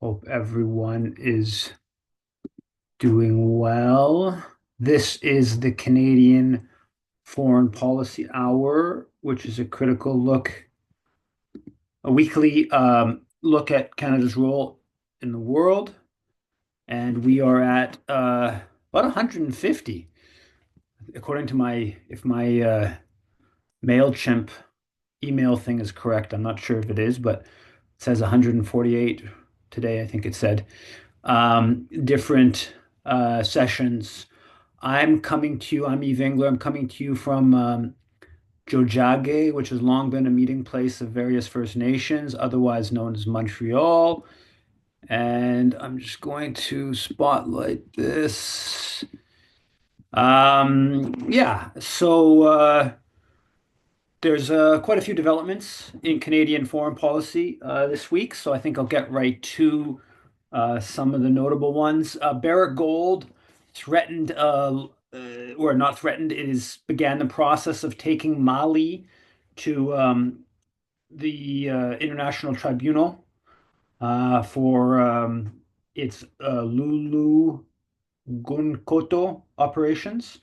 Hope everyone is doing well. This is the Canadian Foreign Policy Hour, which is a weekly look at Canada's role in the world. And we are at about 150, according to if my MailChimp email thing is correct. I'm not sure if it is, but it says 148 today, I think it said. Different sessions. I'm Eve Engler. I'm coming to you from Jojage, which has long been a meeting place of various First Nations, otherwise known as Montreal. And I'm just going to spotlight this. Yeah, there's quite a few developments in Canadian foreign policy this week, so I think I'll get right to some of the notable ones. Barrick Gold threatened, or not threatened, it is began the process of taking Mali to the International Tribunal for its Lulu Gunkoto operations.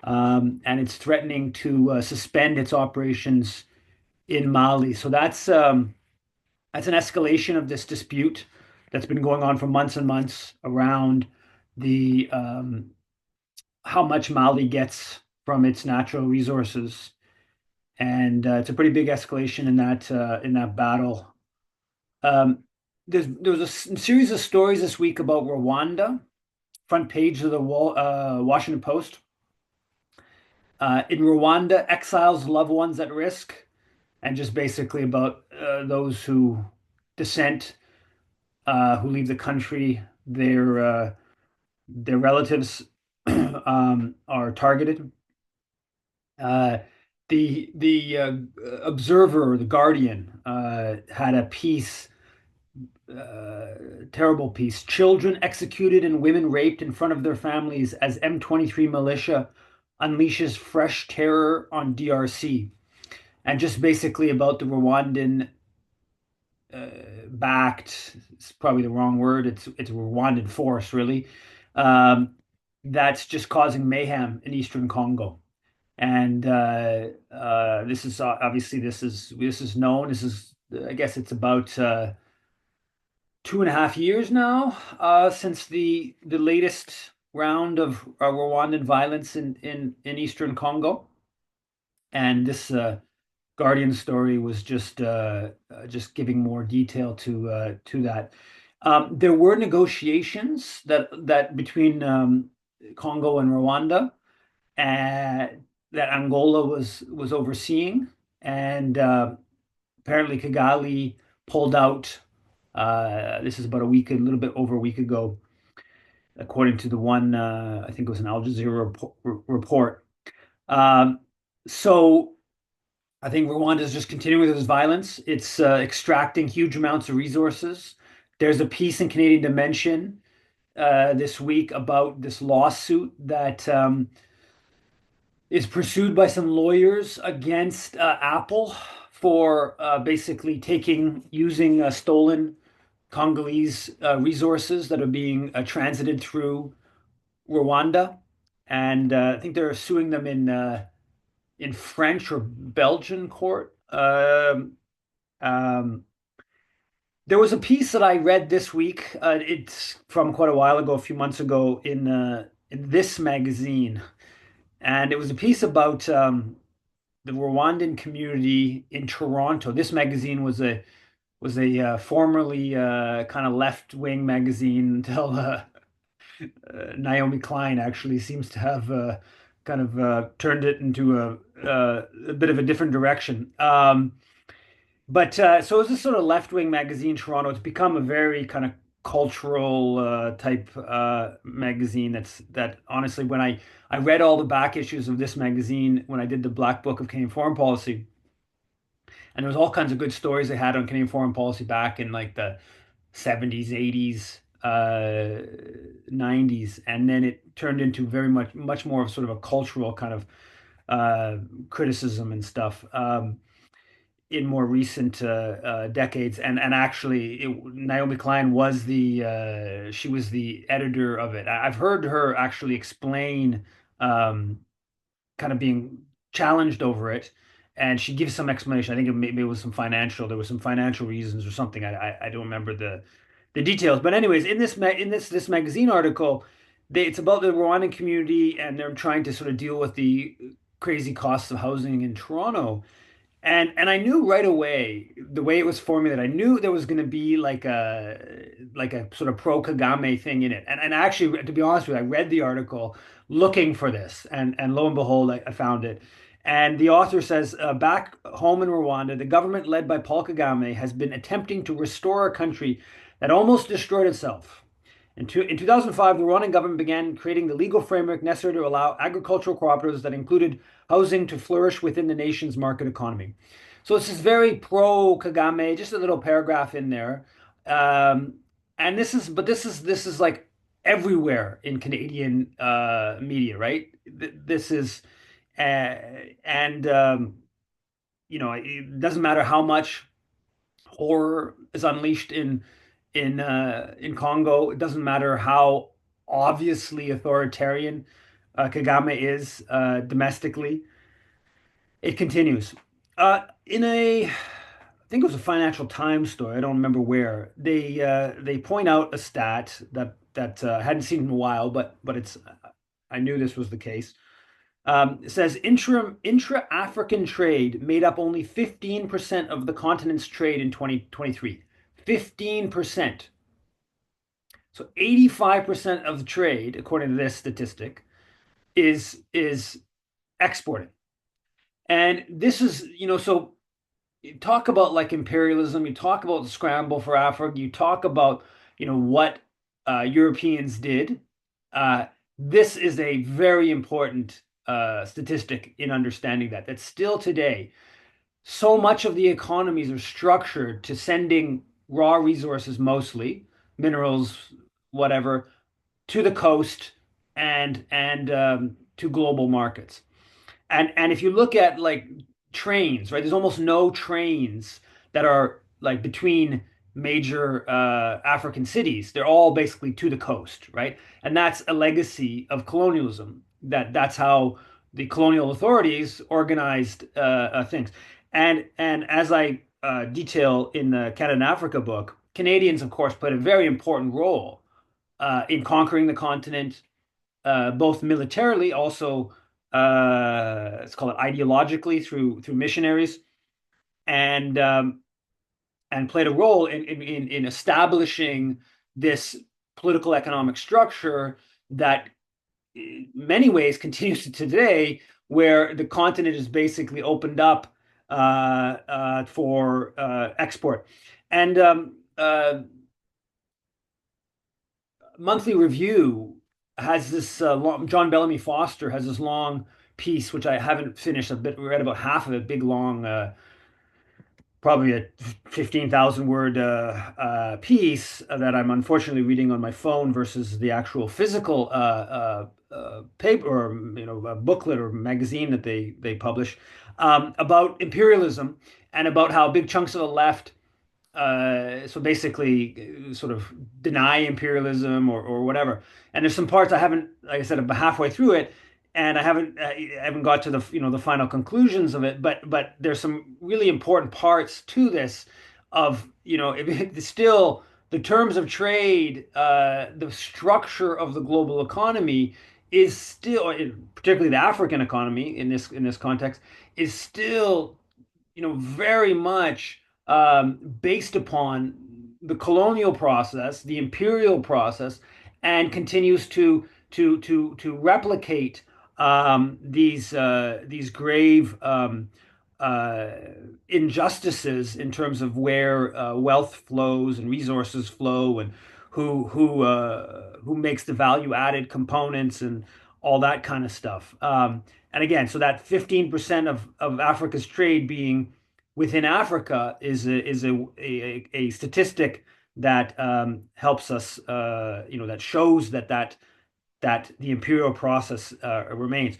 And it's threatening to suspend its operations in Mali. So that's an escalation of this dispute that's been going on for months and months around the how much Mali gets from its natural resources, and it's a pretty big escalation in that battle. Um, there was a series of stories this week about Rwanda, front page of the Washington Post. In Rwanda, exiles, loved ones at risk, and just basically about those who dissent, who leave the country. Their relatives are targeted. Uh, the Observer, the Guardian, had a piece, terrible piece. Children executed and women raped in front of their families as M23 militia unleashes fresh terror on DRC. And just basically about the Rwandan backed, it's probably the wrong word. It's a Rwandan force, really. Um, that's just causing mayhem in Eastern Congo. And this is obviously this is known. This is I guess it's about 2.5 years now since the latest round of Rwandan violence in Eastern Congo. And this Guardian story was just giving more detail to that. There were negotiations that between Congo and Rwanda, that Angola was overseeing, and apparently Kigali pulled out. This is about a little bit over a week ago, according to the one I think it was an Al Jazeera report. Um, so. I think Rwanda is just continuing with its violence. It's extracting huge amounts of resources. There's a piece in Canadian Dimension this week about this lawsuit that is pursued by some lawyers against Apple for basically using stolen Congolese resources that are being transited through Rwanda. And I think they're suing them in French or Belgian court. Um, there was a piece that I read this week. It's from quite a while ago, a few months ago, in this magazine, and it was a piece about the Rwandan community in Toronto. This magazine was a formerly kind of left-wing magazine until Naomi Klein actually seems to have kind of turned it into a bit of a different direction. But so it's this sort of left-wing magazine, Toronto. It's become a very kind of cultural type magazine. That honestly, when I read all the back issues of this magazine when I did the Black Book of Canadian Foreign Policy, and there was all kinds of good stories they had on Canadian foreign policy back in like the 70s, 80s, 90s, and then it turned into much more of sort of a cultural kind of criticism and stuff. in more recent decades. And actually, Naomi Klein was she was the editor of it. I've heard her actually explain um, kind of being challenged over it, and she gives some explanation. I think maybe it was there was some financial reasons or something. I don't remember the details. But anyways, in this magazine article, it's about the Rwandan community, and they're trying to sort of deal with the crazy costs of housing in Toronto. And I knew right away the way it was formulated. I knew there was going to be like a sort of pro Kagame thing in it. And actually, to be honest with you, I read the article looking for this, and lo and behold, I found it. And the author says, back home in Rwanda, the government led by Paul Kagame has been attempting to restore a country that almost destroyed itself. In 2005, the Rwandan government began creating the legal framework necessary to allow agricultural cooperatives that included housing to flourish within the nation's market economy. So this is very pro Kagame, just a little paragraph in there. Um, and this is like everywhere in Canadian media, right? This is uh, and you know, it doesn't matter how much horror is unleashed in Congo. It doesn't matter how obviously authoritarian Kagame is domestically. It continues. I think it was a Financial Times story. I don't remember where. They point out a stat that I hadn't seen in a while, but it's I knew this was the case. It says intra-African trade made up only 15% of the continent's trade in 2023. 15%. So 85% of the trade, according to this statistic, is exporting. And this is, so you talk about like imperialism, you talk about the scramble for Africa, you talk about, what Europeans did. Uh, this is a very important statistic in understanding that still today, so much of the economies are structured to sending raw resources, mostly minerals, whatever, to the coast and to global markets. And if you look at like trains, right, there's almost no trains that are like between major African cities. They're all basically to the coast, right? And that's a legacy of colonialism. That's how the colonial authorities organized things. And as I detail in the Canada and Africa book, Canadians, of course, played a very important role in conquering the continent, both militarily, also let's call it ideologically through missionaries, and and played a role in establishing this political economic structure that in many ways continues to today, where the continent is basically opened up for export. And Monthly Review has this John Bellamy Foster has this long piece which I haven't finished. Read about half of it, big long, probably a 15,000 word piece that I'm unfortunately reading on my phone versus the actual physical paper, or a booklet or magazine that they publish, about imperialism, and about how big chunks of the left so basically sort of deny imperialism or whatever. And there's some parts I haven't, like I said, I'm halfway through it, and I haven't got to the final conclusions of it. But there's some really important parts to this of it's still the terms of trade, the structure of the global economy is still, particularly the African economy in this context, is still very much based upon the colonial process, the imperial process, and continues to replicate these grave uh, injustices in terms of where wealth flows and resources flow, and who makes the value added components and all that kind of stuff. And again, so that 15% of Africa's trade being within Africa is a statistic that helps us, that shows that the imperial process remains.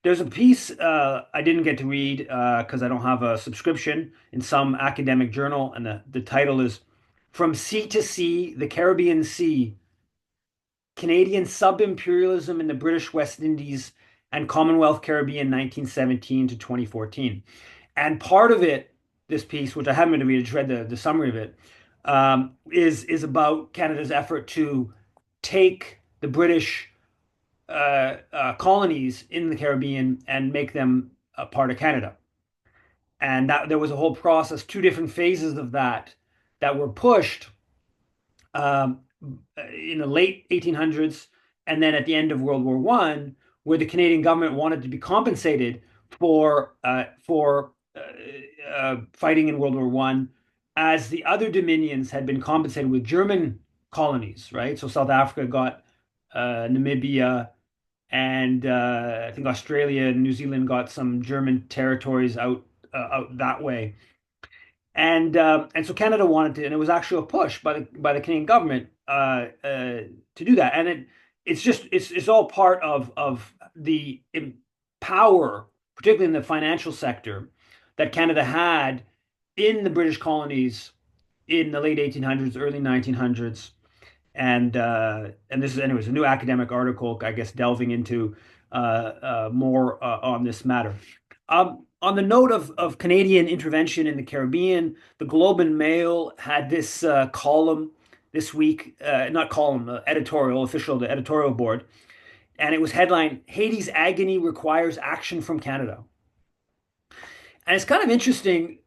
There's a piece I didn't get to read because I don't have a subscription in some academic journal, and the title is "From Sea to Sea, the Caribbean Sea: Canadian Sub-Imperialism in the British West Indies and Commonwealth Caribbean 1917 to 2014." And part of it, this piece, which I haven't been to read, I just read the summary of it, is about Canada's effort to take the British colonies in the Caribbean and make them a part of Canada. And that there was a whole process, two different phases of that were pushed um, in the late 1800s and then at the end of World War One, where the Canadian government wanted to be compensated for fighting in World War One, as the other dominions had been compensated with German colonies, right? So South Africa got Namibia, and I think Australia and New Zealand got some German territories out that way. And so Canada wanted to, and it was actually a push by the Canadian government to do that. And it's all part of the power, particularly in the financial sector, that Canada had in the British colonies in the late 1800s, early 1900s. And this is, anyways, a new academic article, I guess, delving into more on this matter. On the note of Canadian intervention in the Caribbean, the Globe and Mail had this column this week, not column, editorial, official, the editorial board, and it was headlined "Haiti's Agony Requires Action from Canada." And it's kind of interesting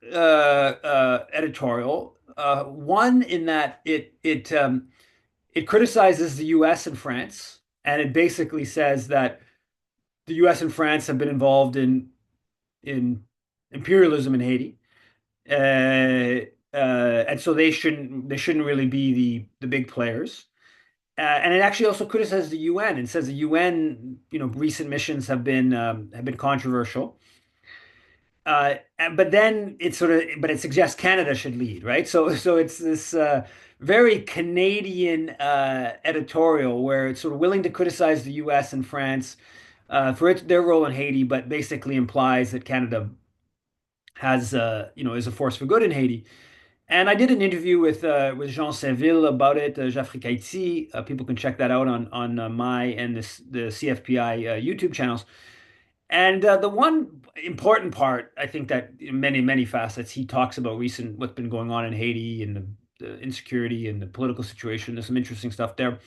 editorial. One in that it criticizes the U.S. and France, and it basically says that the U.S. and France have been involved in imperialism in Haiti, and so they shouldn't really be the big players. And it actually also criticizes the UN and says the UN, recent missions have been controversial. But then but it suggests Canada should lead, right? So it's this very Canadian editorial where it's sort of willing to criticize the U.S. and France for their role in Haiti, but basically implies that Canada is a force for good in Haiti. And I did an interview with Jean Saint-Ville about it, J'Afrique Haïti. People can check that out on my and the CFPI YouTube channels. And the one important part, I think that in many, many facets, he talks about what's been going on in Haiti and the insecurity and the political situation. There's some interesting stuff there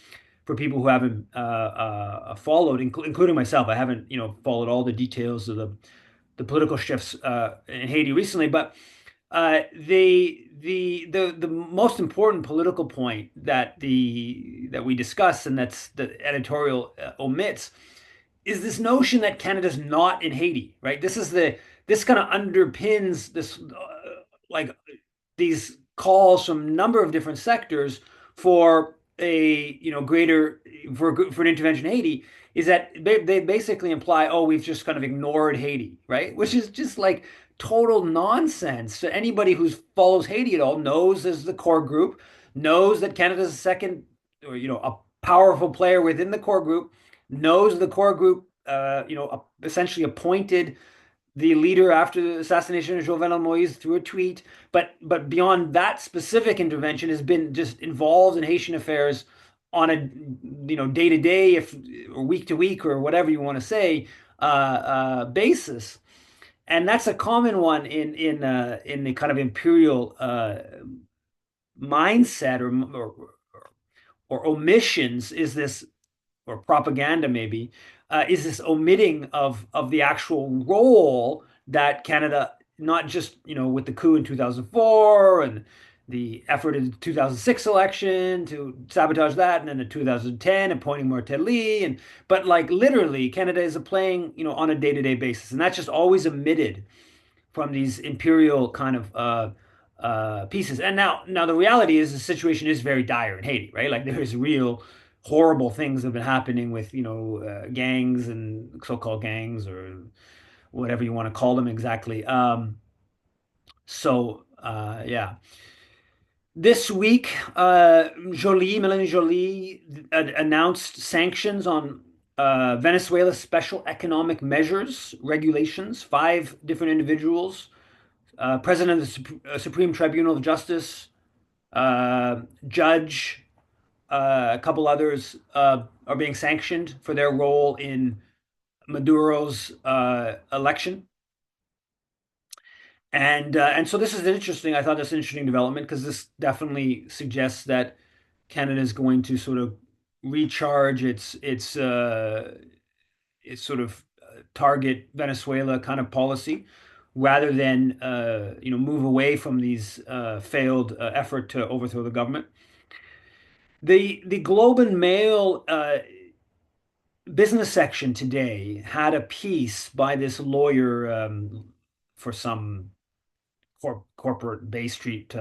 for people who haven't followed, including myself. I haven't, followed all the details of the political shifts in Haiti recently, but the most important political point that we discuss, and that's the editorial omits, is this notion that Canada's not in Haiti, right? This kind of underpins this like these calls from a number of different sectors for a greater for an intervention in Haiti, is that they basically imply, oh, we've just kind of ignored Haiti, right? Which is just like total nonsense. So anybody who follows Haiti at all knows as the core group, knows that Canada's a second, or a powerful player within the core group, knows the core group, essentially appointed the leader after the assassination of Jovenel Moise through a tweet, but beyond that specific intervention has been just involved in Haitian affairs on a day to day, if or week to week, or whatever you want to say, basis. And that's a common one in the kind of imperial mindset, or omissions, is this, or propaganda maybe, is this omitting of the actual role that Canada, not just with the coup in 2004 and the effort in the 2006 election to sabotage that, and then the 2010 appointing Martelly, but like literally Canada is playing on a day-to-day basis, and that's just always omitted from these imperial kind of pieces. And now the reality is the situation is very dire in Haiti, right? Like there is real horrible things that have been happening with gangs and so-called gangs, or whatever you want to call them exactly. Yeah. This week, Melanie Jolie announced sanctions on Venezuela special economic measures regulations, five different individuals, president of the Supreme Tribunal of Justice, uh, judge, a couple others are being sanctioned for their role in Maduro's election. And so this is interesting. I thought this an interesting development because this definitely suggests that Canada is going to sort of recharge its sort of target Venezuela kind of policy, rather than move away from these failed effort to overthrow the government. The Globe and Mail business section today had a piece by this lawyer for some corporate Bay Street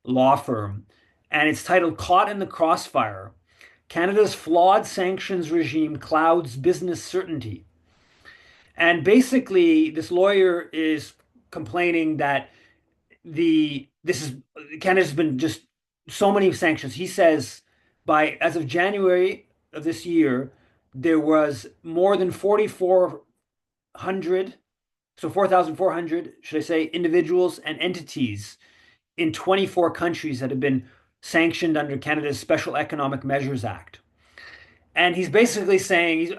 law firm, and it's titled "Caught in the Crossfire: Canada's Flawed Sanctions Regime Clouds Business Certainty." And basically, this lawyer is complaining that the this is Canada's been just so many sanctions. He says by as of January of this year, there was more than 4,400, so 4,400, should I say, individuals and entities in 24 countries that have been sanctioned under Canada's Special Economic Measures Act. And he's basically saying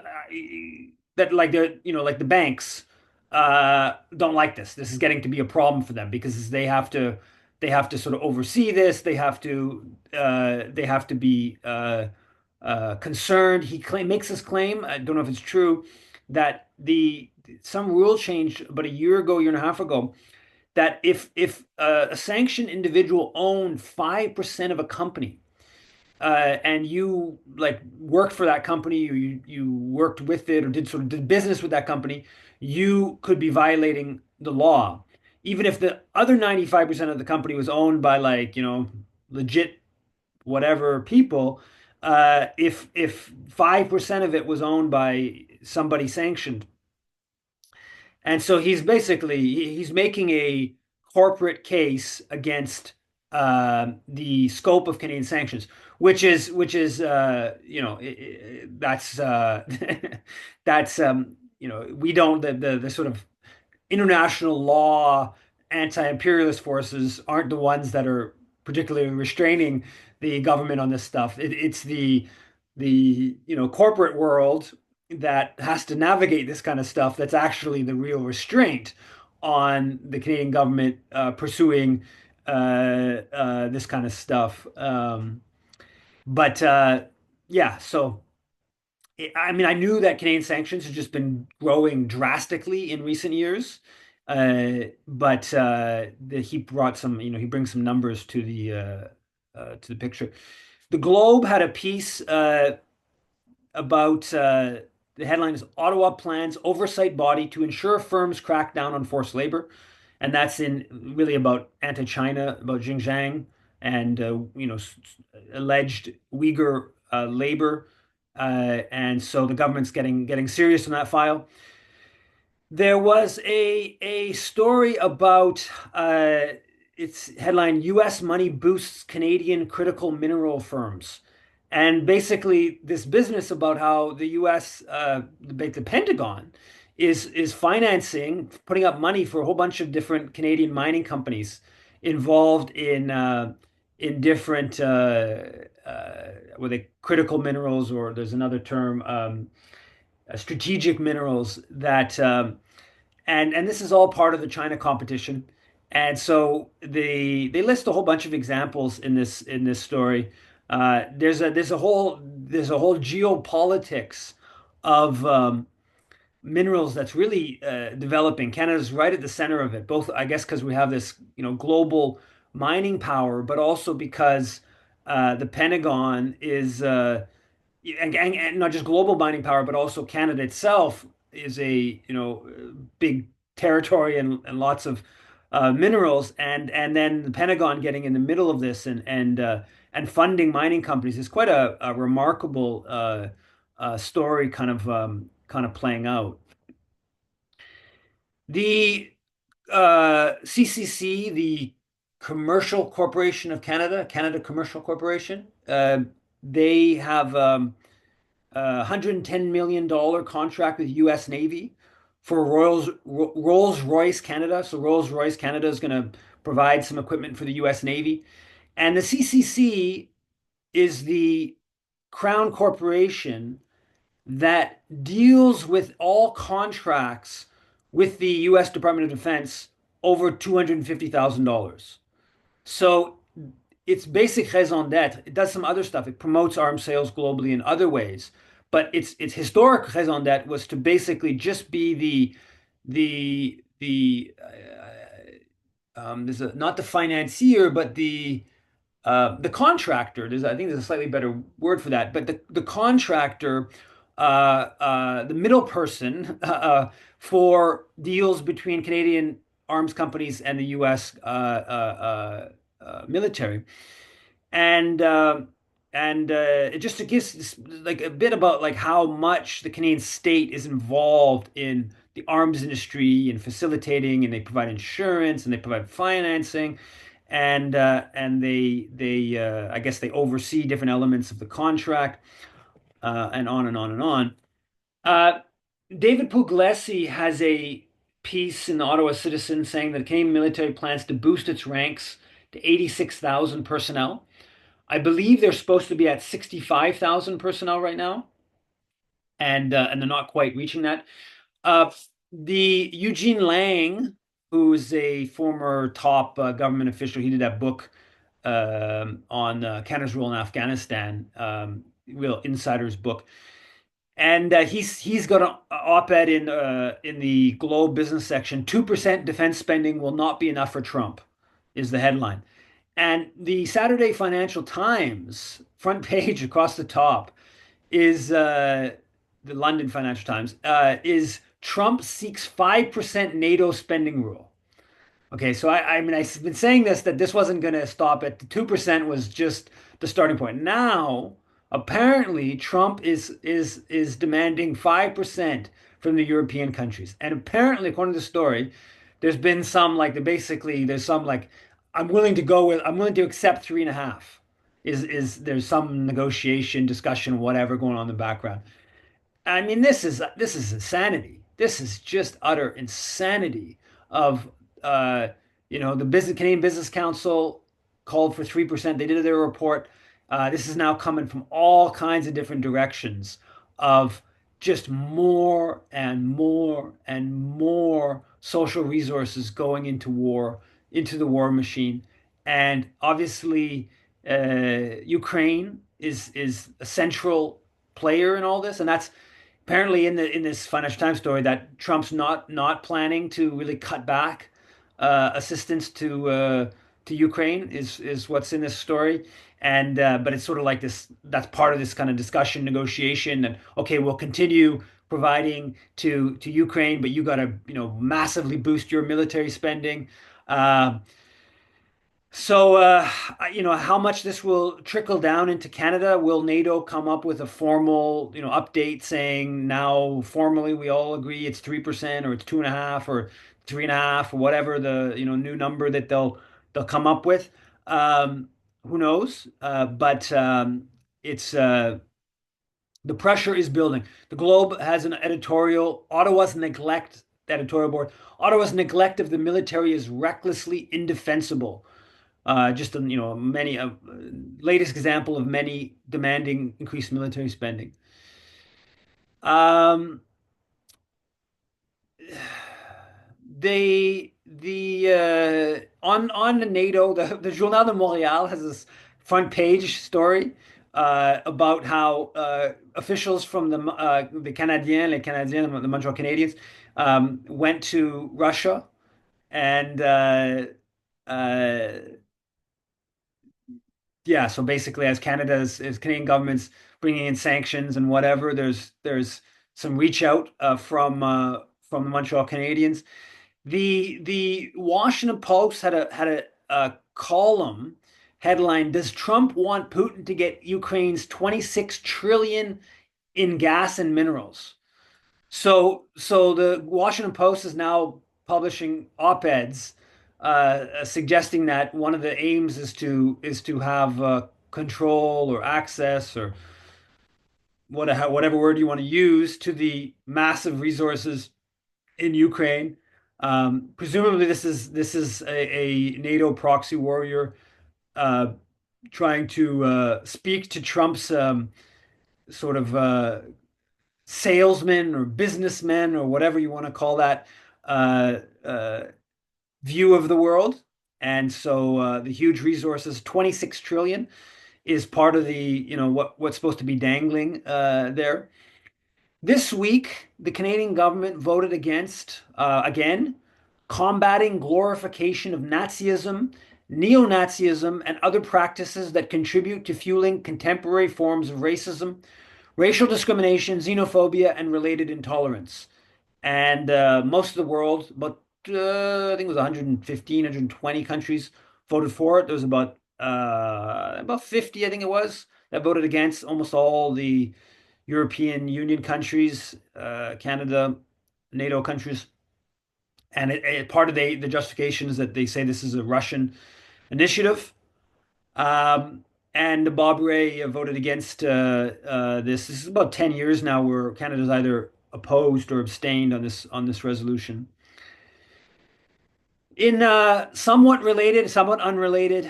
that like like the banks don't like this. This is getting to be a problem for them because they have to sort of oversee this. They have to be concerned. Makes this claim. I don't know if it's true that the some rule change about a year ago, year and a half ago, that if a sanctioned individual owned 5% of a company, and you like worked for that company, or you worked with it, or did business with that company, you could be violating the law, even if the other 95% of the company was owned by like legit whatever people. If 5% of it was owned by somebody sanctioned, and so he's making a corporate case against the scope of Canadian sanctions, which is that's that's we don't the sort of international law anti-imperialist forces aren't the ones that are particularly restraining the government on this stuff. It's the corporate world that has to navigate this kind of stuff that's actually the real restraint on the Canadian government pursuing this kind of stuff. But yeah, so I mean, I knew that Canadian sanctions had just been growing drastically in recent years, but he brought some, he brings some numbers to the picture. The Globe had a piece about the headline is Ottawa plans oversight body to ensure firms crack down on forced labor, and that's in really about anti-China, about Xinjiang, and alleged Uyghur labor, and so the government's getting serious on that file. There was a story about its headline U.S. money boosts Canadian critical mineral firms. And basically, this business about how the U.S., the Pentagon, is financing, putting up money for a whole bunch of different Canadian mining companies involved in different were they critical minerals, or there's another term, strategic minerals that and this is all part of the China competition. And so they list a whole bunch of examples in this story. There's a whole geopolitics of minerals that's really developing. Canada's right at the center of it, both I guess because we have this global mining power, but also because the Pentagon is and not just global mining power, but also Canada itself is a big territory and lots of minerals, and then the Pentagon getting in the middle of this and funding mining companies is quite a remarkable story, kind of playing out. The CCC, the Commercial Corporation of Canada, Canada Commercial Corporation, they have $110 million contract with U.S. Navy for Rolls-Royce Canada. So Rolls-Royce Canada is going to provide some equipment for the U.S. Navy. And the CCC is the Crown Corporation that deals with all contracts with the U.S. Department of Defense over $250,000. So its basic raison d'etre. It does some other stuff. It promotes arms sales globally in other ways. But its historic raison d'etre was to basically just be there's not the financier, but the contractor. I think there's a slightly better word for that. But the contractor, the middle person for deals between Canadian arms companies and the U.S. Military. And it just it gives like a bit about like how much the Canadian state is involved in the arms industry and facilitating, and they provide insurance and they provide financing, and they I guess they oversee different elements of the contract, and on and on and on. Uh, David Puglisi has a piece in the Ottawa Citizen saying that the Canadian military plans to boost its ranks to 86,000 personnel. I believe they're supposed to be at 65,000 personnel right now, and they're not quite reaching that. Uh, the Eugene Lang, who's a former top government official, he did that book on Canada's role in Afghanistan, real insider's book, and he's got an op-ed in the Globe business section. 2% defense spending will not be enough for Trump, is the headline. And the Saturday Financial Times front page across the top is the London Financial Times is Trump seeks 5% NATO spending rule. Okay, so I mean I've been saying this that this wasn't going to stop at the 2% was just the starting point. Now, apparently Trump is demanding 5% from the European countries. And apparently, according to the story, there's been some like the basically there's some like I'm willing to accept 3.5. Is there's some negotiation, discussion, whatever going on in the background. I mean, this is insanity. This is just utter insanity of uh, the Canadian Business Council called for 3%. They did their report. This is now coming from all kinds of different directions of just more and more and more social resources going into war, into the war machine. And obviously, Ukraine is a central player in all this, and that's apparently in this Financial Times story that Trump's not planning to really cut back assistance to Ukraine is what's in this story. And but it's sort of like this that's part of this kind of discussion, negotiation, and okay, we'll continue providing to Ukraine, but you got to massively boost your military spending. Uh, so, how much this will trickle down into Canada? Will NATO come up with a formal, update saying now formally we all agree it's 3% or it's 2.5 or 3.5 or whatever the, new number that they'll come up with? Who knows? But it's the pressure is building. The Globe has an editorial. Editorial board. Ottawa's neglect of the military is recklessly indefensible. Just many latest example of many demanding increased military spending. Um, on the NATO, the Journal de Montréal has this front page story about how officials from the Canadiens, the Montreal Canadiens, went to Russia and uh, yeah, so basically, as Canadian government's bringing in sanctions and whatever, there's some reach out from the Montreal Canadiens. The Washington Post had a column headline: Does Trump want Putin to get Ukraine's 26 trillion in gas and minerals? So the Washington Post is now publishing op-eds suggesting that one of the aims is to have control or access or whatever word you want to use, to the massive resources in Ukraine. Presumably, this is a NATO proxy warrior uh, trying to speak to Trump's sort of salesman or businessman or whatever you want to call that uh, uh, view of the world. And so the huge resources, 26 trillion, is part of the, what's supposed to be dangling there. This week, the Canadian government voted against, again, combating glorification of Nazism, neo-Nazism, and other practices that contribute to fueling contemporary forms of racism, racial discrimination, xenophobia, and related intolerance. And most of the world, about I think it was 115, 120 countries voted for it. There was about 50, I think it was, that voted against. Almost all the European Union countries, Canada, NATO countries. And part of the justification is that they say this is a Russian initiative. Um, and Bob Ray voted against this. This is about 10 years now where Canada's either opposed or abstained on this resolution. In somewhat related, somewhat unrelated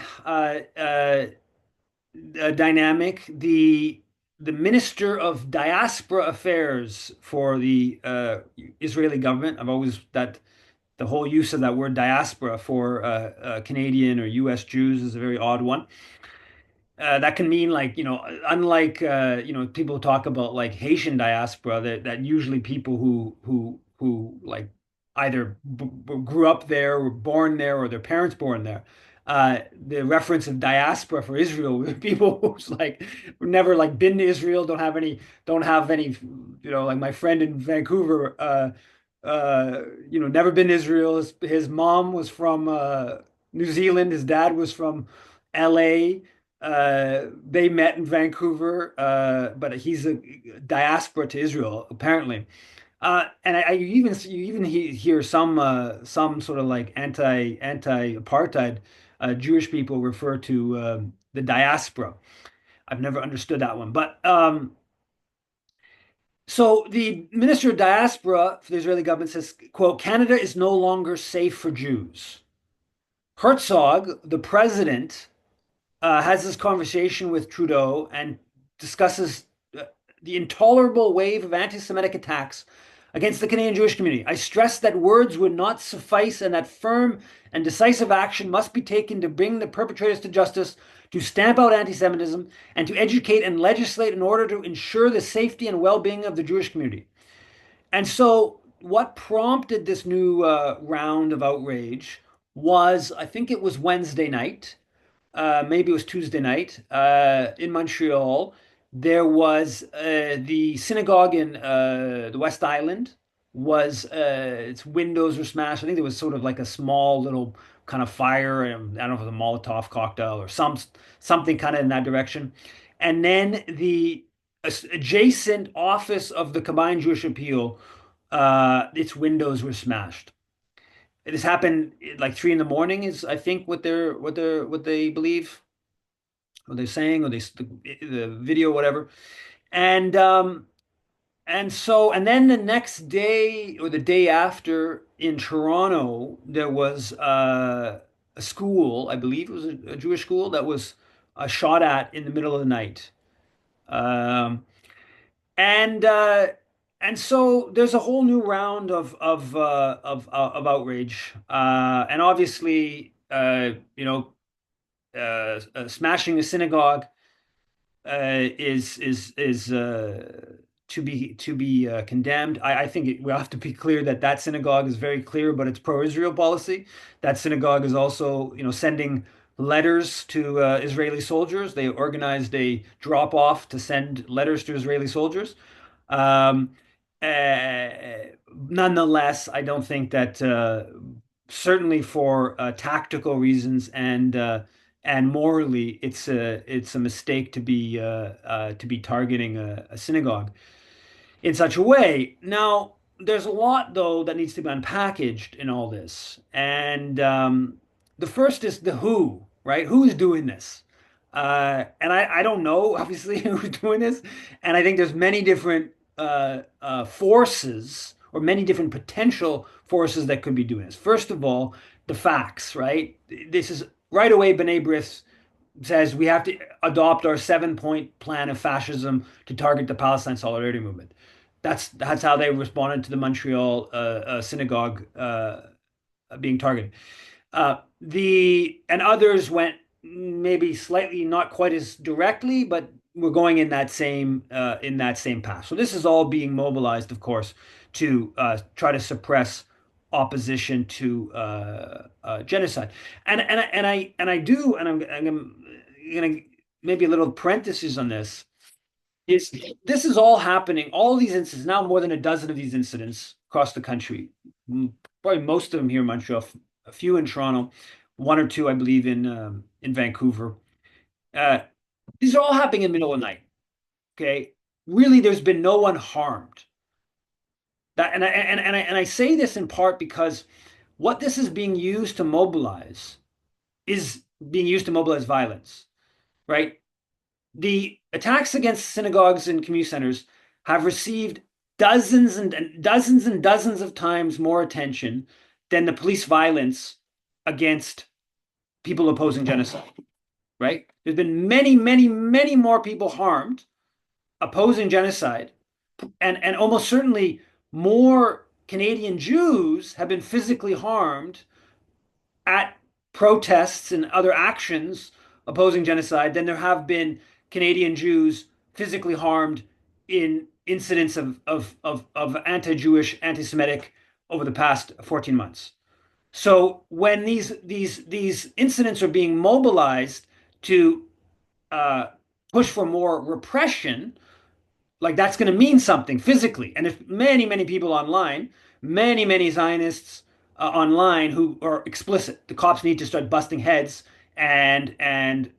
dynamic, the Minister of Diaspora Affairs for the Israeli government, I've always that the whole use of that word diaspora for Canadian or U.S. Jews is a very odd one. That can mean like, unlike people talk about like Haitian diaspora, that usually people who like either grew up there, were born there, or their parents born there. The reference of diaspora for Israel, people who's like never like been to Israel, don't have any, like my friend in Vancouver, never been to Israel. His mom was from New Zealand, his dad was from LA. They met in Vancouver, but he's a diaspora to Israel, apparently. And you even hear some sort of like anti-apartheid Jewish people refer to the diaspora. I've never understood that one, but so the Minister of Diaspora for the Israeli government says, "quote Canada is no longer safe for Jews." Herzog, the president, has this conversation with Trudeau and discusses the intolerable wave of anti-Semitic attacks against the Canadian Jewish community. I stress that words would not suffice and that firm and decisive action must be taken to bring the perpetrators to justice, to stamp out anti-Semitism, and to educate and legislate in order to ensure the safety and well-being of the Jewish community. And so what prompted this new round of outrage was, I think it was Wednesday night, maybe it was Tuesday night, in Montreal. There was the synagogue in the West Island was its windows were smashed. I think there was sort of like a small little kind of fire. And I don't know if it was a Molotov cocktail or something kind of in that direction. And then the adjacent office of the Combined Jewish Appeal, its windows were smashed. It has happened like 3 in the morning is I think what they believe, what they're saying, or the video, whatever. And and then the next day or the day after in Toronto, there was a school, I believe it was a Jewish school that was shot at in the middle of the night. Um, and and so there's a whole new round of outrage, and obviously, smashing a synagogue is to be condemned. I think we have to be clear that that synagogue is very clear about its pro-Israel policy. That synagogue is also, sending letters to Israeli soldiers. They organized a drop-off to send letters to Israeli soldiers. Um, uh, Nonetheless, I don't think that certainly for tactical reasons and morally, it's a mistake to be targeting a synagogue in such a way. Now, there's a lot though that needs to be unpackaged in all this, and the first is the who, right? Who is doing this? And I don't know, obviously, who's doing this. And I think there's many different forces or many different potential forces that could be doing this. First of all, the facts, right? This is right away, B'nai B'rith says we have to adopt our 7-point plan of fascism to target the Palestine Solidarity Movement. That's how they responded to the Montreal synagogue being targeted. The and others went maybe slightly not quite as directly, but we're going in that same path. So this is all being mobilized, of course, to try to suppress opposition to genocide. I'm gonna maybe a little parenthesis on this. Is this is all happening? All these incidents now, more than a dozen of these incidents across the country. Probably most of them here in Montreal, a few in Toronto, one or two, I believe, in Vancouver. Uh, these are all happening in the middle of the night. Okay, really, there's been no one harmed. And I say this in part because what this is being used to mobilize is being used to mobilize violence, right? The attacks against synagogues and community centers have received dozens and dozens of times more attention than the police violence against people opposing genocide, right? There's been many more people harmed opposing genocide, and almost certainly more Canadian Jews have been physically harmed at protests and other actions opposing genocide than there have been Canadian Jews physically harmed in incidents of anti-Jewish, anti-Semitic over the past 14 months. So when these incidents are being mobilized to uh, push for more repression, like that's going to mean something physically. And there's many people online, many Zionists online who are explicit. The cops need to start busting heads and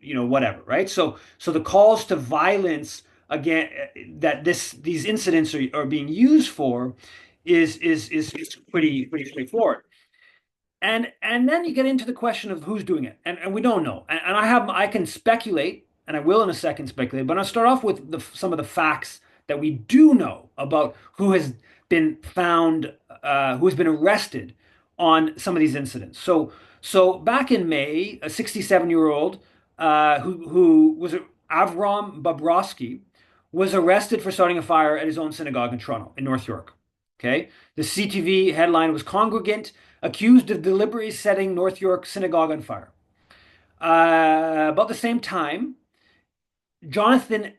whatever, right? So the calls to violence again that these incidents are being used for is pretty straightforward. And then you get into the question of who's doing it, and we don't know. And I can speculate, and I will in a second speculate, but I'll start off with some of the facts that we do know about who has been found, who has been arrested on some of these incidents. So back in May, a 67-year-old who was Avram Bobrovsky was arrested for starting a fire at his own synagogue in Toronto, in North York. Okay, the CTV headline was "Congregant accused of deliberately setting North York synagogue on fire." About the same time, Jonathan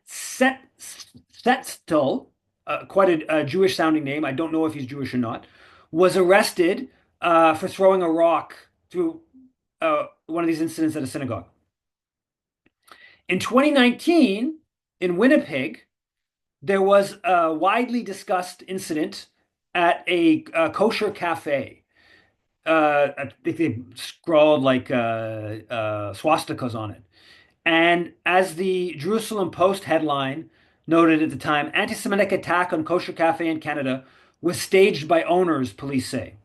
Setzel, quite a Jewish sounding name, I don't know if he's Jewish or not, was arrested for throwing a rock through one of these incidents at a synagogue. In 2019, in Winnipeg, there was a widely discussed incident at a kosher cafe. I think they scrawled like swastikas on it. And as the Jerusalem Post headline noted at the time, anti-Semitic attack on kosher cafe in Canada was staged by owners, police say.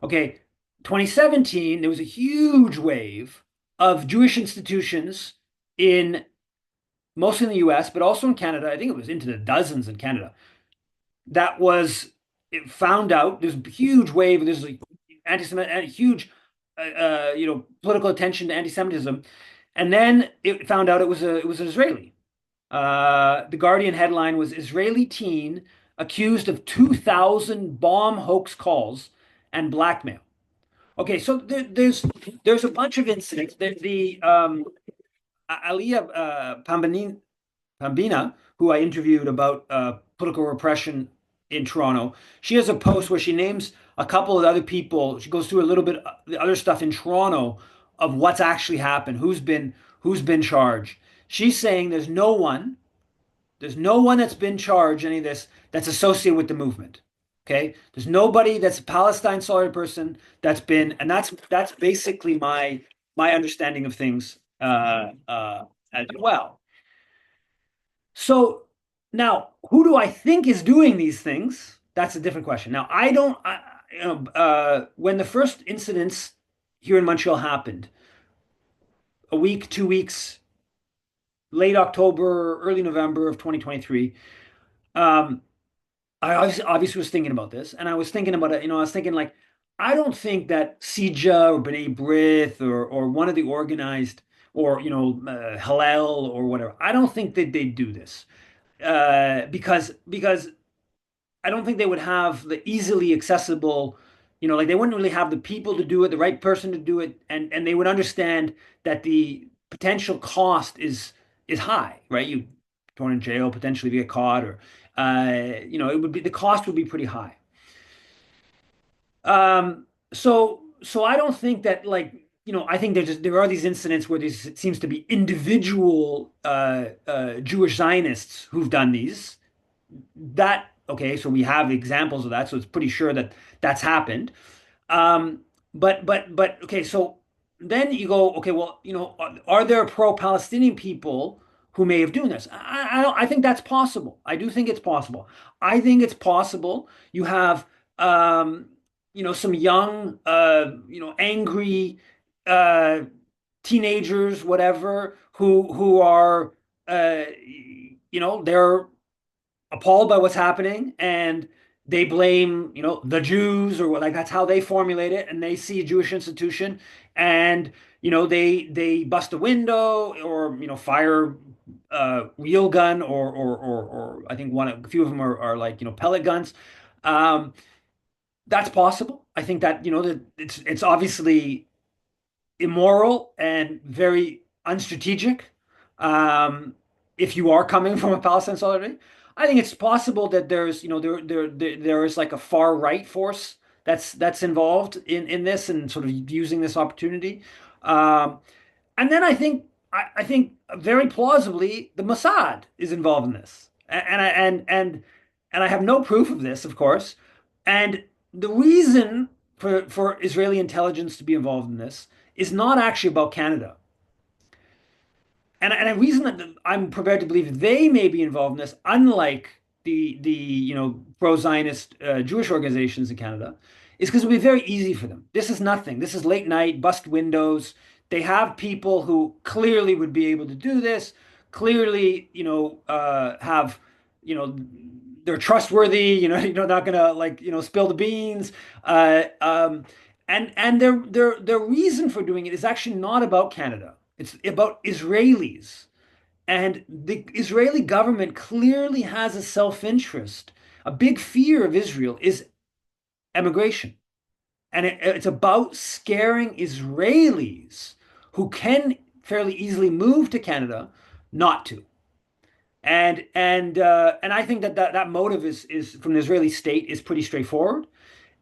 Okay, 2017, there was a huge wave of Jewish institutions in mostly in the US, but also in Canada. I think it was into the dozens in Canada. That was it found out there's a huge wave. There's like anti-Semitic, huge, political attention to anti-Semitism, and then it found out it was an Israeli. The Guardian headline was Israeli teen accused of 2,000 bomb hoax calls and blackmail. Okay, so there's a bunch of incidents. The Aliyah Pambina, who I interviewed about political repression in Toronto, she has a post where she names a couple of other people. She goes through a little bit of the other stuff in Toronto of what's actually happened, who's been charged. She's saying there's no one that's been charged any of this that's associated with the movement. Okay, there's nobody that's a Palestine solid person that's been, and that's basically my understanding of things as well. So now, who do I think is doing these things? That's a different question. Now, I don't. When the first incidents here in Montreal happened, a week, 2 weeks late October, early November of 2023. Um, I obviously was thinking about this, and I was thinking about it. I was thinking like, I don't think that CIJA or B'nai B'rith or one of the organized or Hillel or whatever. I don't think that they do this because I don't think they would have the easily accessible, like they wouldn't really have the people to do it, the right person to do it, and they would understand that the potential cost is high, right? You thrown in jail, potentially get caught, or it would be the cost would be pretty high. So I don't think that I think there are these incidents where there seems to be individual Jewish Zionists who've done these. That okay, so we have examples of that, so it's pretty sure that that's happened. Um, but okay, so then you go, okay, well, are there pro-Palestinian people who may have done this? I think that's possible. I do think it's possible. I think it's possible you have some young angry uh teenagers, whatever, who are they're appalled by what's happening and they blame the Jews or like that's how they formulate it, and they see a Jewish institution and they bust a window or fire a wheel gun or I think a few of them are like pellet guns. um that's possible. I think that that it's obviously immoral and very unstrategic. Um, if you are coming from a Palestine solidarity, I think it's possible that there's, there is like a far right force that's involved in this and sort of using this opportunity. Um, and then I think very plausibly the Mossad is involved in this, and I have no proof of this, of course. And the reason for Israeli intelligence to be involved in this is not actually about Canada. And a reason that I'm prepared to believe they may be involved in this, unlike the pro-Zionist Jewish organizations in Canada, is because it would be very easy for them. This is nothing. This is late night, bust windows. They have people who clearly would be able to do this. Clearly, have they're trustworthy. You're not gonna like spill the beans. And their reason for doing it is actually not about Canada. It's about Israelis. And the Israeli government clearly has a self-interest. A big fear of Israel is emigration. And it's about scaring Israelis who can fairly easily move to Canada not to. And I think that motive is from the Israeli state is pretty straightforward.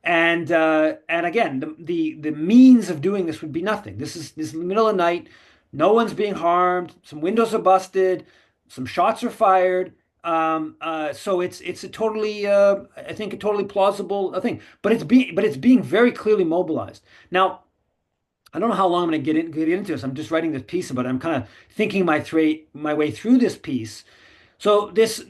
And again, the means of doing this would be nothing. This is the middle of the night. No one's being harmed. Some windows are busted. Some shots are fired. So it's a totally I think a totally plausible thing. But it's being very clearly mobilized. Now, I don't know how long I'm going to get into this. I'm just writing this piece about it. I'm kind of thinking my way through this piece. So this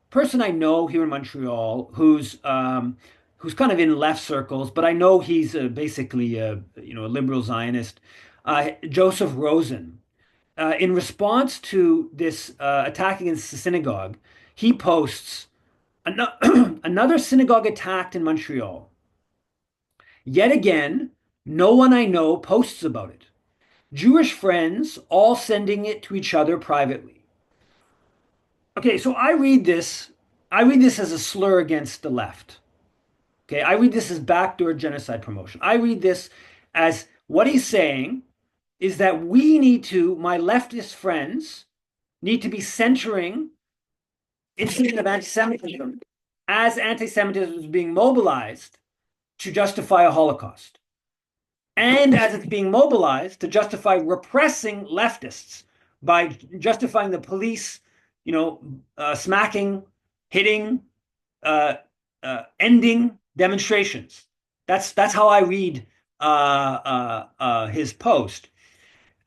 person I know here in Montreal, who's kind of in left circles, but I know he's basically a liberal Zionist, Joseph Rosen. In response to this attack against the synagogue, he posts another synagogue attacked in Montreal. Yet again, no one I know posts about it. Jewish friends all sending it to each other privately. Okay, so I read this as a slur against the left. Okay, I read this as backdoor genocide promotion. I read this as what he's saying is that my leftist friends need to be centering incident of anti-Semitism as anti-Semitism is being mobilized to justify a Holocaust. And as it's being mobilized to justify repressing leftists by justifying the police, smacking, hitting, uh, ending demonstrations. That's how I read his post.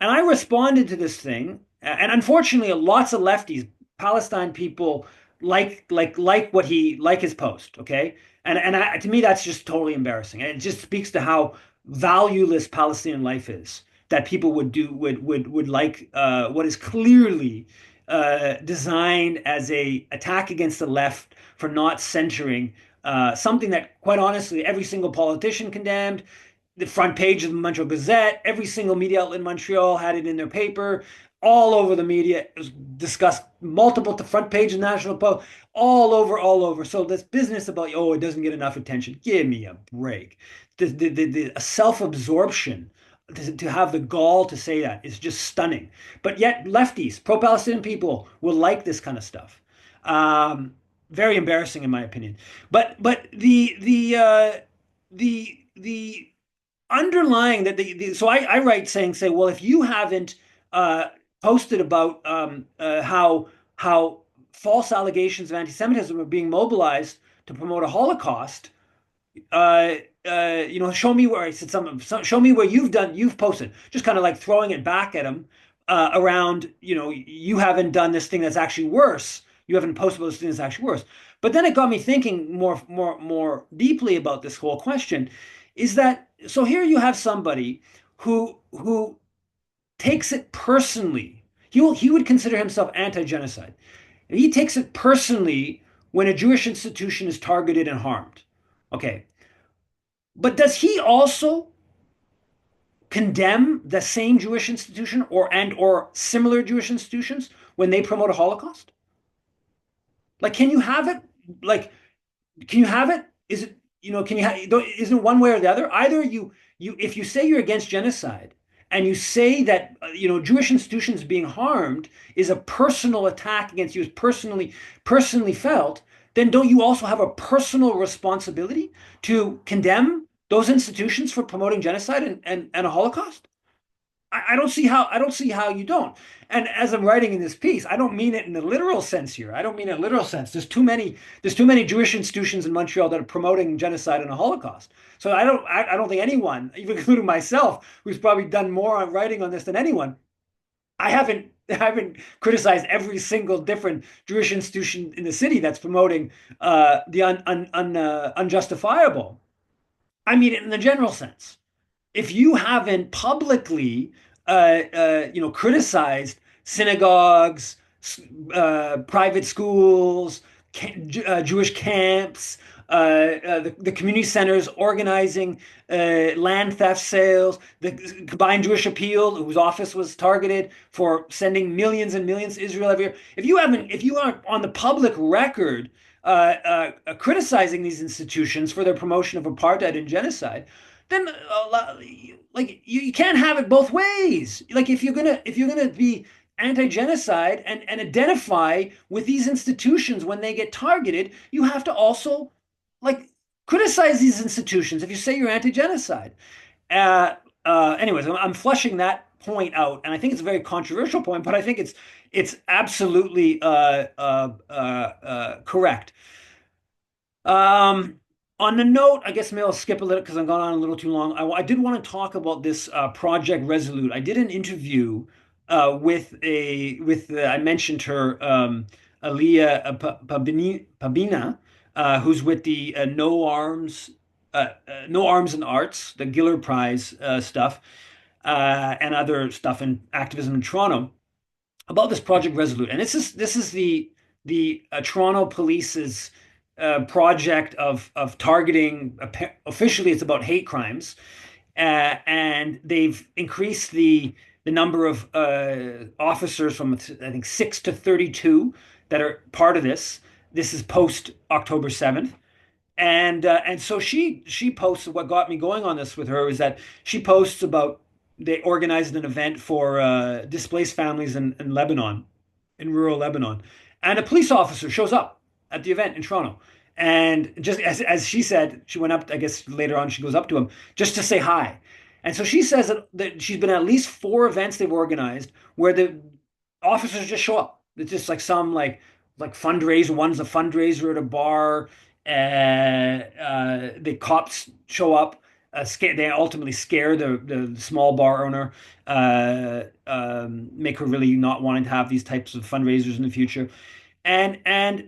And I responded to this thing, and unfortunately, lots of lefties, Palestine people, like his post. Okay, to me, that's just totally embarrassing. It just speaks to how valueless Palestinian life is. that people would do would like what is clearly designed as a attack against the left for not centering something that, quite honestly, every single politician condemned. The front page of the Montreal Gazette, every single media outlet in Montreal had it in their paper, all over the media. It was discussed multiple the front page of National Post, all over, all over. So this business about it doesn't get enough attention. Give me a break. The self-absorption to have the gall to say that is just stunning. But yet lefties, pro-Palestinian people will like this kind of stuff. Very embarrassing in my opinion. But the underlying that so I write say, well, if you haven't uh, posted about how false allegations of anti-Semitism are being mobilized to promote a Holocaust, uh, show me where I said show me where you've posted, just kind of like throwing it back at him around, you haven't done this thing that's actually worse. You haven't posted this thing that's actually worse. But then it got me thinking more deeply about this whole question. Is that so? Here you have somebody who takes it personally. He would consider himself anti-genocide. And he takes it personally when a Jewish institution is targeted and harmed. Okay. But does he also condemn the same Jewish institution or similar Jewish institutions when they promote a Holocaust? Like, can you have it? Like, can you have it? Is it, can you have, isn't it one way or the other? Either if you say you're against genocide and you say that, Jewish institutions being harmed is a personal attack against you, is personally felt, then don't you also have a personal responsibility to condemn those institutions for promoting genocide and a Holocaust? I don't see how you don't. And as I'm writing in this piece, I don't mean it in the literal sense here. I don't mean it in a literal sense. There's too many Jewish institutions in Montreal that are promoting genocide and a Holocaust. So I don't think anyone, even including myself, who's probably done more on writing on this than anyone, I haven't criticized every single different Jewish institution in the city that's promoting the unjustifiable. I mean it in the general sense. If you haven't publicly, criticized synagogues, private schools, Jewish camps, the community centers organizing land theft sales, the Combined Jewish Appeal, whose office was targeted for sending millions and millions to Israel every year. If you aren't on the public record criticizing these institutions for their promotion of apartheid and genocide, then like you can't have it both ways. Like if you're gonna be anti-genocide and identify with these institutions when they get targeted, you have to also like criticize these institutions if you say you're anti-genocide. Uh, Anyways, I'm flushing that point out, and I think it's a very controversial point, but I think it's absolutely correct. Um, on the note, I guess maybe I'll skip a little because I've gone on a little too long. I did want to talk about this Project Resolute. I did an interview I mentioned her, Aliyah Pabina, who's with the No Arms and Arts, the Giller Prize stuff, and other stuff in activism in Toronto about this Project Resolute. And this is the Toronto Police's project of targeting. Officially, it's about hate crimes, and they've increased the number of officers from, I think, 6 to 32 that are part of this. This is post October 7th. And so she posts. What got me going on this with her is that she posts about they organized an event for displaced families in Lebanon, in rural Lebanon, and a police officer shows up at the event in Toronto. And just as she said, she went up. I guess later on she goes up to him just to say hi. And so she says that she's been at least four events they've organized where the officers just show up. It's just like some like fundraiser. One's a fundraiser at a bar. The cops show up. They ultimately scare the small bar owner, make her really not wanting to have these types of fundraisers in the future. And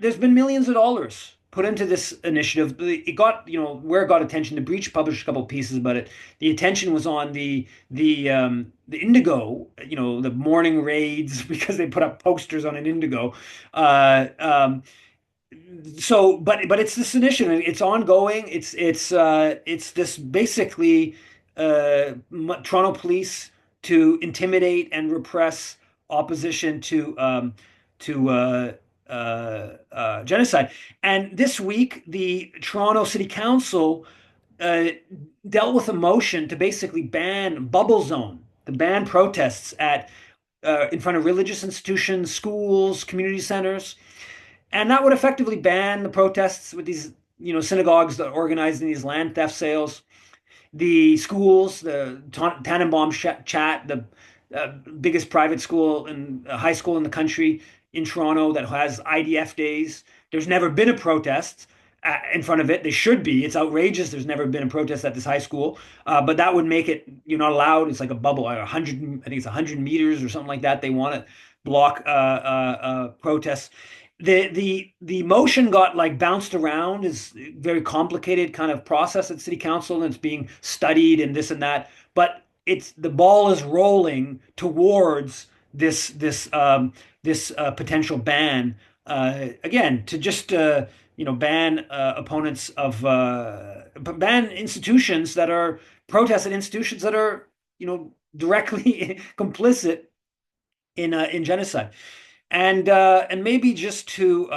there's been millions of dollars put into this initiative. It got, where it got attention. The Breach published a couple of pieces about it. The attention was on the Indigo, the morning raids because they put up posters on an Indigo. Uh, um, but it's this initiative. It's ongoing. It's this basically Toronto police to intimidate and repress opposition to genocide. And this week, the Toronto City Council uh, dealt with a motion to basically ban bubble zone, to ban protests at in front of religious institutions, schools, community centers. And that would effectively ban the protests with these, synagogues that organizing these land theft sales, the schools, the Tannenbaum chat, the biggest private school and high school in the country in Toronto that has IDF days. There's never been a protest in front of it. There should be. It's outrageous. There's never been a protest at this high school, but that would make it you're not allowed. It's like a bubble, 100. I think it's 100 meters or something like that. They want to block protests. The motion got like bounced around. Is a very complicated kind of process at city council, and it's being studied and this and that. But it's the ball is rolling towards this potential ban again to just ban opponents of ban institutions that are protested institutions that are directly complicit in genocide. And maybe just to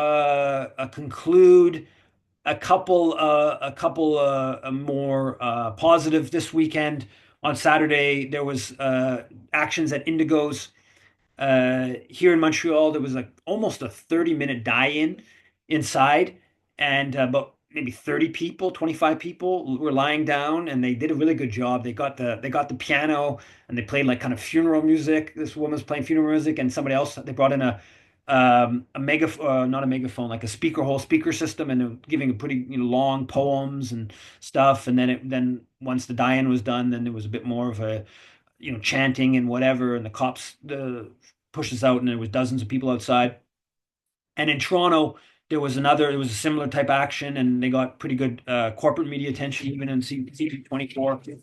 conclude, a couple more positive this weekend. On Saturday, there was actions at Indigo's here in Montreal. There was like almost a 30-minute die-in inside, and about maybe 30 people, 25 people were lying down, and they did a really good job. They got the piano, and they played like kind of funeral music. This woman's playing funeral music, and somebody else, they brought in a mega not a megaphone, like a speaker system, and they were giving a pretty long poems and stuff. And then once the die-in was done, then there was a bit more of a chanting and whatever, and the cops pushed us out, and there was dozens of people outside. And in Toronto, there was a similar type action, and they got pretty good corporate media attention, even in CP24.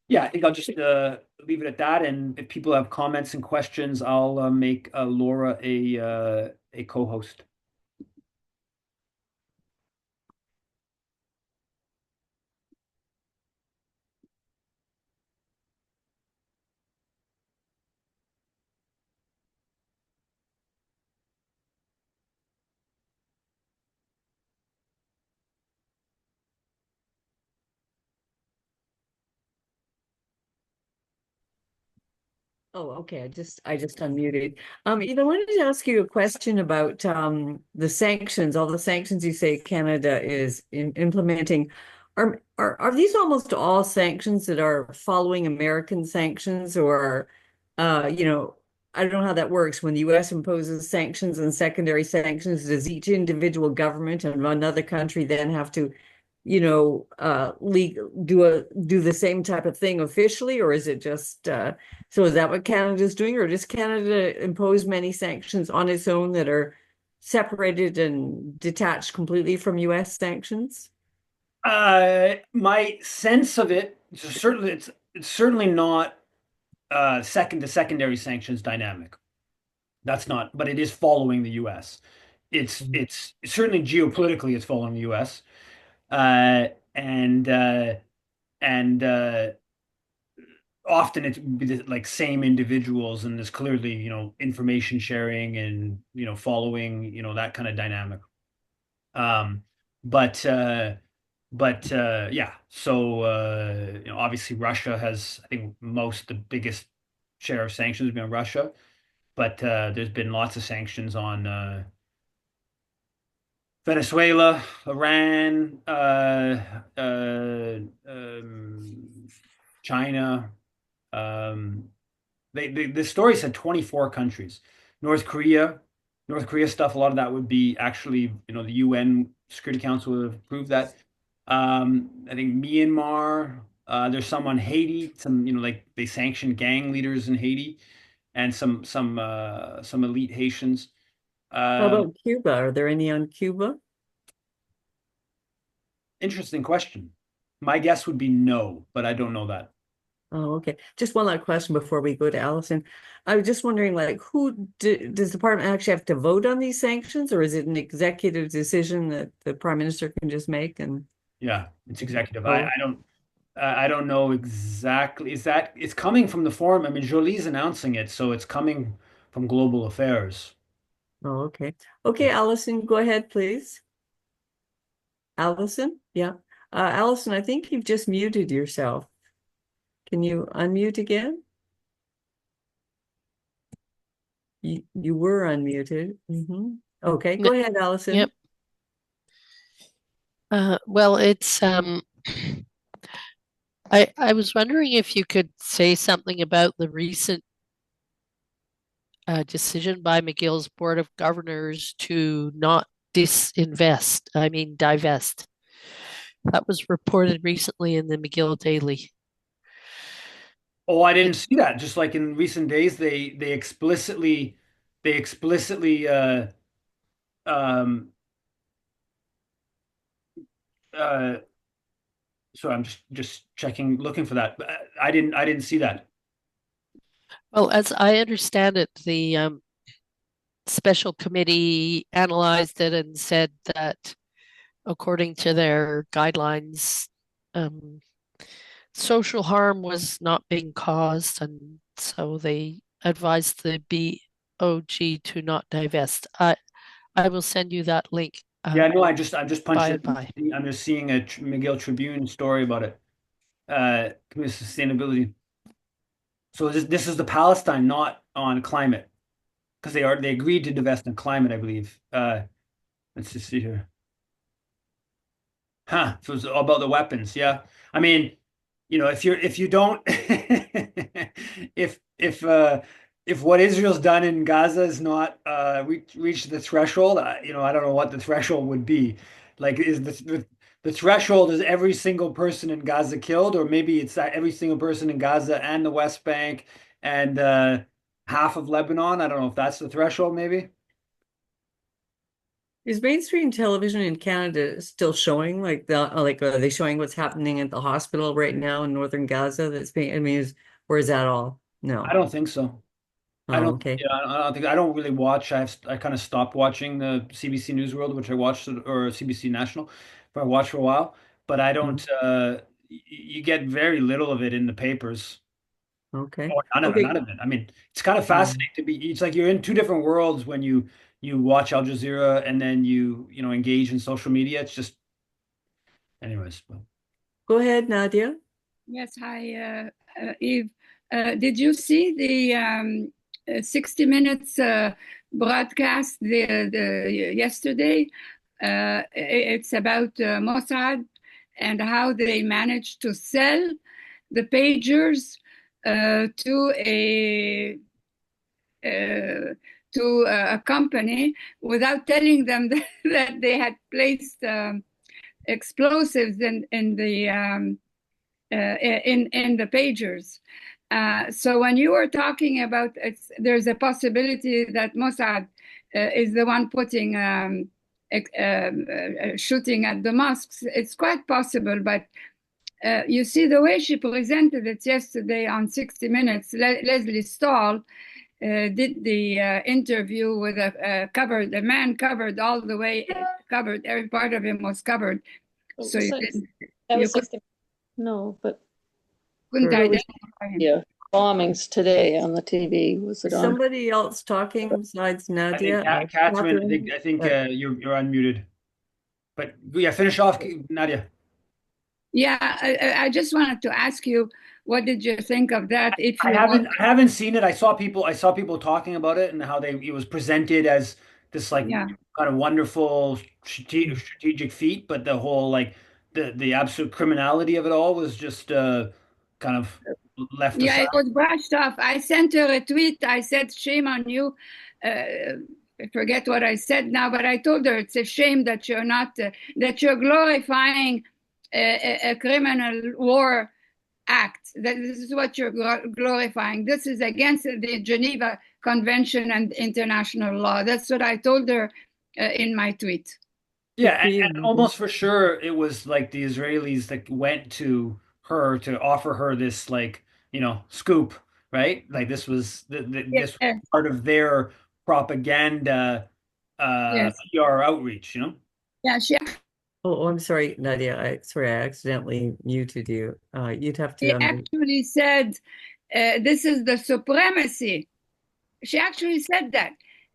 Yeah, I think I'll just leave it at that. And if people have comments and questions, I'll make Laura a co-host. Oh, okay. I just unmuted. I wanted to ask you a question about the sanctions, all the sanctions you say Canada is implementing. Are these almost all sanctions that are following American sanctions, or I don't know how that works. When the US imposes sanctions and secondary sanctions, does each individual government and another country then have to do the same type of thing officially, or is it just so is that what Canada's doing, or does Canada impose many sanctions on its own that are separated and detached completely from US sanctions? My sense of it, it's certainly not second to secondary sanctions dynamic. That's not, but it is following the U.S. It's certainly geopolitically it's following the U.S. Uh, and uh, and often it's like same individuals, and there's clearly information sharing and following that kind of dynamic. Um, but yeah, so obviously Russia has, I think, the biggest share of sanctions has been on Russia, but there's been lots of sanctions on Venezuela, Iran, China. Um, the story said 24 countries. North Korea, North Korea stuff, a lot of that would be actually, the UN Security Council would have approved that. I think Myanmar, there's some on Haiti, some, like they sanctioned gang leaders in Haiti and some elite Haitians. How Um, about Cuba? Are there any on Cuba? interesting question. My guess would be no, but I don't know that. Oh, okay. Just one last question before we go to Allison. I was just wondering, like, does the Parliament actually have to vote on these sanctions, or is it an executive decision that the Prime Minister can just make? And Yeah, it's executive. oh, I don't know exactly. Is that it's coming from the forum? I mean, Jolie's announcing it, so it's coming from Global Affairs. oh, okay. Okay, Allison, go ahead, please. Allison, yeah. Allison, I think you've just muted yourself. Can you unmute again? You were unmuted. Okay, N- go ahead, Yep. Allison. Well, it's I was wondering if you could say something about the recent decision by McGill's Board of Governors to not divest. That was reported recently in the McGill Daily. Oh, I didn't It, see that. Just like in recent days, they explicitly um uh sorry, I'm just checking, looking for that. I didn't see that. well, as I understand it, the special committee analyzed it and said that according to their guidelines, um, social harm was not being caused, and so they advised the BOG to not divest. I will send you that link Yeah, no, I'm just by punching and by. it. I'm just seeing a McGill Tribune story about it. Community sustainability. So this is the Palestine, not on climate, because they agreed to divest in climate, I believe. Let's just see here. Huh. So it's all about the weapons. Yeah. I mean, if you don't if what Israel's done in Gaza is not reached the threshold, I don't know what the threshold would be. Like, is the threshold is every single person in Gaza killed, or maybe it's that every single person in Gaza and the West Bank and half of Lebanon. I don't know if that's the threshold, maybe. Is mainstream television in Canada still showing like are they showing what's happening at the hospital right now in northern Gaza that's being I mean or is that all? I No. don't think so. I Oh, don't, okay. yeah, I don't think I don't really watch. I kind of stopped watching the CBC News World, which I watched, or CBC National, but I watched for a while. But I don't. Mm, You get very little of it in the papers, okay. or none of it. Okay. None of it. I mean, it's kind of Mm. fascinating to be. It's like you're in two different worlds when you watch Al Jazeera and then you engage in social media. It's just, anyways. Go ahead, Nadia. Yes, hi, Eve. Did you see the 60 Minutes broadcast yesterday? It's about Mossad and how they managed to sell the pagers to uh, a company without telling them that they had placed explosives in the pagers. So when you were talking about there's a possibility that Mossad is the one putting shooting at the mosques. It's quite possible, but you see the way she presented it yesterday on 60 Minutes. Leslie Stahl did the interview with the man covered all the way, covered every part of him was covered. So you didn't, That you was 60. No, but couldn't Sure. identify him. yeah, bombings today on the TV. Was it Is on? somebody else talking besides I think Nadia? Catherine. Catherine? I think you're unmuted. But yeah, finish off, Nadia. Yeah, I just wanted to ask you, what did you think of that? If you look, I haven't seen it. I saw people talking about it and how it was presented as this like yeah, kind of wonderful strategic feat, but the whole like the absolute criminality of it all was just kind of left yeah, aside. it was brushed off. I sent her a tweet. I said, "Shame on you." I forget what I said now, but I told her it's a shame that you're not that you're glorifying a criminal war act. That this is what you're glorifying. This is against the Geneva Convention and international law. That's what I told her in my tweet. Yeah, Good for you, and Nadine. almost for sure it was like the Israelis that went to her to offer her this like, scoop, right? Like this was this was Yes, part of their propaganda yes. PR outreach, you know? Yeah, Oh, I'm sorry, Nadia. Sorry, I accidentally muted you. You'd have to she unmute. actually said, this is the supremacy. She actually said that.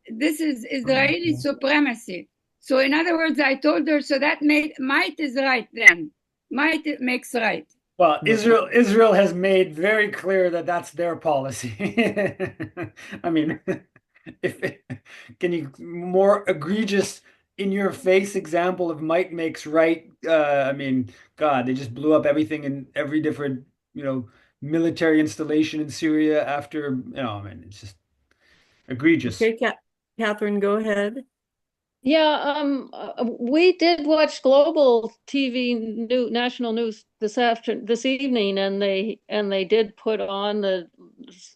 This is Israeli Okay. supremacy. So, in other words, I told her, so that might is right then. Might it makes right. Well, Okay. Israel has made very clear that that's their policy. I mean, if can you more egregious in your face example of might makes right? I mean, God, they just blew up everything in every different, military installation in Syria after, I mean, it's just egregious. Okay, Catherine, go ahead. Yeah, we did watch global TV national news this evening, and they did put on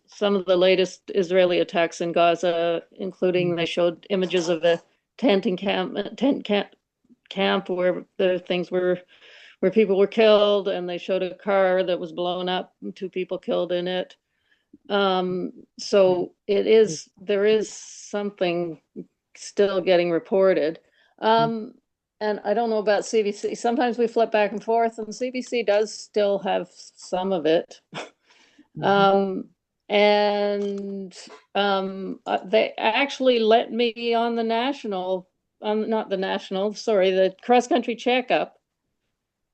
some of the latest Israeli attacks in Gaza, including they showed images of a tent camp where the things were where people were killed, and they showed a car that was blown up, and two people killed in it. So there is something still getting reported. Um, and I don't know about CBC. Sometimes we flip back and forth, and CBC does still have some of it. Um, and they actually let me on the national, not the national, sorry, the cross country checkup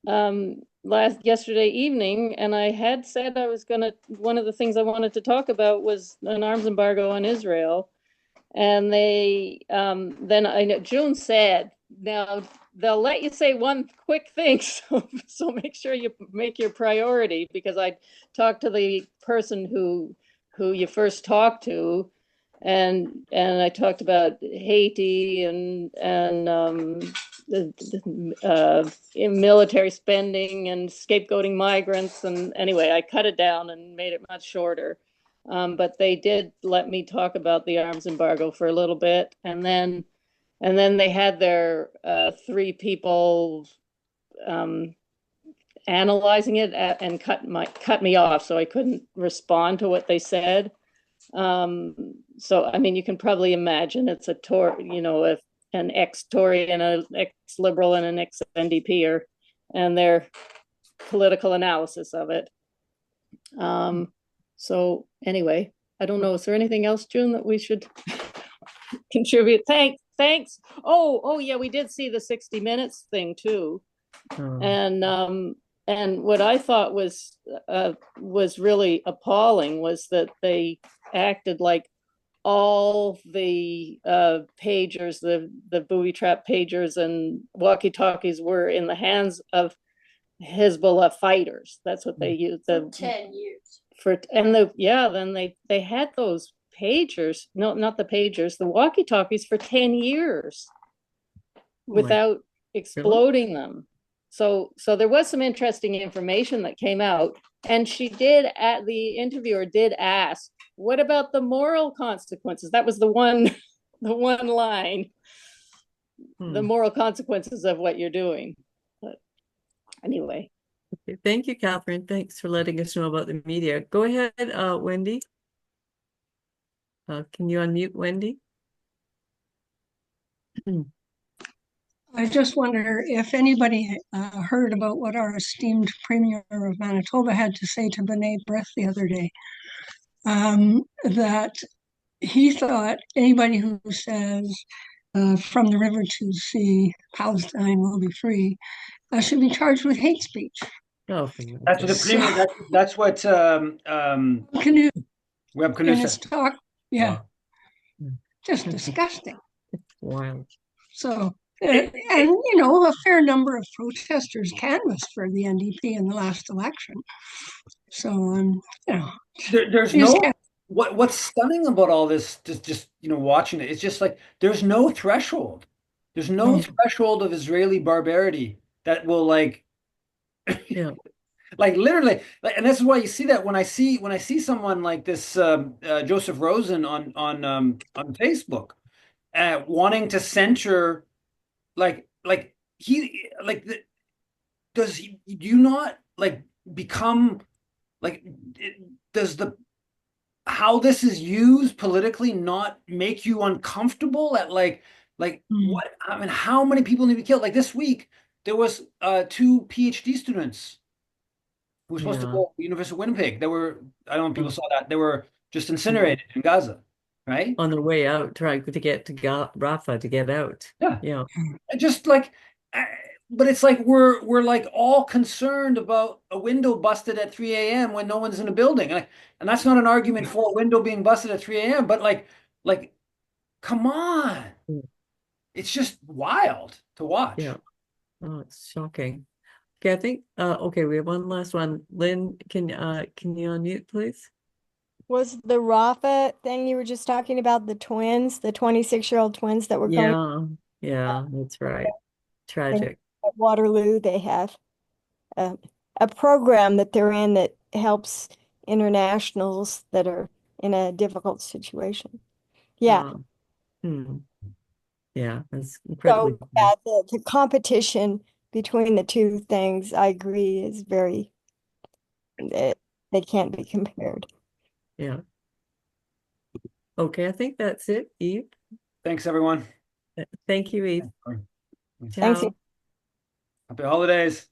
yesterday evening, and I had said I was gonna, one of the things I wanted to talk about was an arms embargo on Israel. And then I know June said, now they'll let you say one quick thing, so make sure you make your priority, because I talked to the person who you first talked to, and I talked about Haiti and military spending and scapegoating migrants, and anyway, I cut it down and made it much shorter. But they did let me talk about the arms embargo for a little bit, and then they had their three people analyzing it and cut me off, so I couldn't respond to what they said. So I mean, you can probably imagine it's a an ex-Tory and an ex-Liberal and an ex-NDPer, and their political analysis of it. So anyway, I don't know. Is there anything else, June, that we should contribute? Thanks. Oh yeah, we did see the 60 Minutes thing too. Oh, And what I thought was really appalling was that they acted like all the pagers, the booby trap pagers and walkie-talkies were in the hands of Hezbollah fighters. That's what they used. For 10 years. Then they had those pagers, no, not the pagers, the walkie-talkies for 10 years without exploding them. So there was some interesting information that came out, and the interviewer did ask, what about the moral consequences? That was the one line, the moral consequences of what you're doing. But anyway. Okay. Thank you, Catherine. Thanks for letting us know about the media. Go ahead, Wendy. Can you unmute Wendy? I just wonder if anybody heard about what our esteemed Premier of Manitoba had to say to B'nai B'rith the other day. That he thought anybody who says from the river to sea, Palestine will be free, should be charged with hate speech. Oh, That's what the premier. That's what Canoe Web in Canoe his said. talk, yeah, Wow. just disgusting. Wild. So, and a fair number of protesters canvassed for the NDP in the last election. So, there's no what's stunning about all this, just watching it, it's just like there's no threshold. There's no threshold of Israeli barbarity that will Yeah. like literally, and this is why you see that when I see someone like this Joseph Rosen on Facebook wanting to censure like like he like the, does he, do you not like become like does the how this is used politically not make you uncomfortable at like Mm. what I mean how many people need to be killed? Like this week there was two PhD students who were supposed to Yeah. go to the University of Winnipeg. They were, I don't know if people On, saw that, they were just incinerated in Gaza, right? on their way out, trying to get to Rafa to get out. Yeah. Yeah. And just like I- but it's like we're like all concerned about a window busted at 3 a.m. when no one's in the building. And that's not an argument for a window being busted at 3 a.m., but like come on. Mm. It's just wild to watch. Yeah. Oh, it's shocking. Okay, I think okay, we have one last one. Lynn, can you unmute, please? Was the Rafa thing you were just talking about, the twins, the 26-year-old twins that were going Yeah, that's right. Tragic. at Waterloo? They have a, a program that they're in that helps internationals that are in a difficult situation. Yeah. Hmm. Yeah, that's incredibly So yeah, the competition between the two things, I agree, is very, they can't be compared. yeah. Okay, I think that's it, Eve. Thanks, everyone. Thank you, Eve. Thanks. Ciao. Happy holidays.